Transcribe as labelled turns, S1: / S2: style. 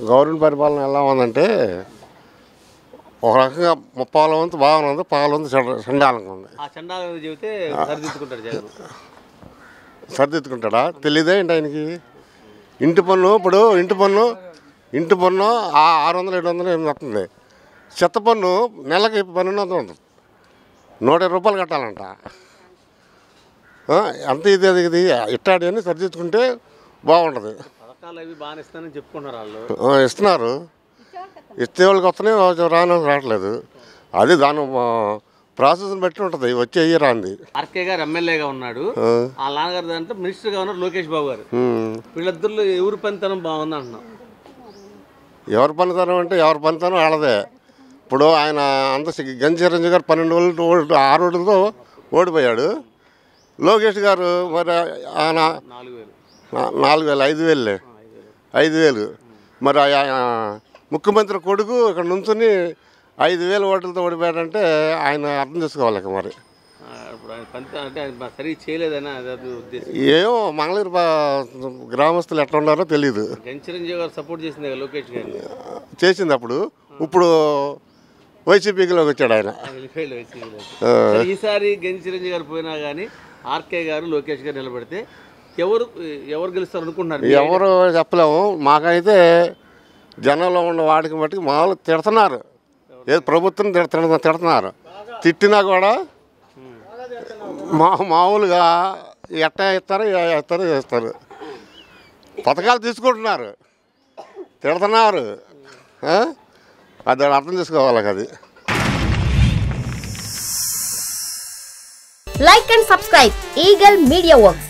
S1: Government పరిపాలన ఎలా ఉందంటే ఒక రకంగా ముప్పాల వంతు బాగానే ఉంది, పాల వంతు చండాలంగా ఉంది. సర్దిద్దుకుంటాడా తెలియదే ఏంటి ఆయనకి. ఇంటి పన్ను ఇప్పుడు ఇంటి పన్ను 600 700 వస్తుంది. చెత్త పన్ను నెలకి 1200 ఉంటుంది. 120 రూపాయలు కట్టాలంట. అంత ఇది ఇట్టాడి అని సరిదిద్దుకుంటే బాగుంటుంది. ఇస్తున్నారు, ఇచ్చే వాళ్ళకి వస్తున్నాయి, రాని రావట్లేదు. అది దాని ప్రాసెస్ని బట్టి ఉంటుంది, వచ్చే రాంది.
S2: ఆర్కే గారు ఎమ్మెల్యేగా ఉన్నాడు, ఆ నాన్నగారు అంటే మినిస్టర్గా ఉన్నారు లోకేష్ బాబు గారు. వీళ్ళిద్దరిలో ఎవరి పనితనం బాగుంది అంటున్నాం.
S1: ఎవరి పనితనం అంటే ఎవరి పనితనం వాళ్ళదే. ఇప్పుడు ఆయన అంత గంజి చిరంజీవి గారు 12 ఓట్లతో ఓడిపోయాడు. లోకేష్ గారు మరి ఆయన 4,000 5,000 మరి ముఖ్యమంత్రి కొడుకు ఇక్కడ నుంచుని 5,000 ఓట్లతో ఓడిపోయాడంటే ఆయన అర్థం చేసుకోవాలి. మరి ఏమో మంగళగిరి గ్రామస్తులు ఎట్లా ఉన్నారో తెలీదు. చేసింది అప్పుడు, ఇప్పుడు వైసీపీలోకి వచ్చాడు ఆయన.
S2: ఈసారి గంజి చిరంజీవి గారు పోయినా కానీ ఆర్కే గారు లోకేష్ గారు నిలబడితే ఎవరు గెలుస్తారు అనుకుంటున్నారు?
S1: ఎవరు చెప్పలేము. మాకైతే జనంలో ఉన్న వాడికి బట్టి మామూలు తిడుతున్నారు, ఏదో ప్రభుత్వం తిడుతున్నారు. తిట్టినా కూడా మామూలుగా ఎట్టా ఇస్తారు చేస్తారు. పథకాలు తీసుకుంటున్నారు, తిడుతున్నారు. అది అర్థం చేసుకోవాలి. అది
S3: like and subscribe eagle media works.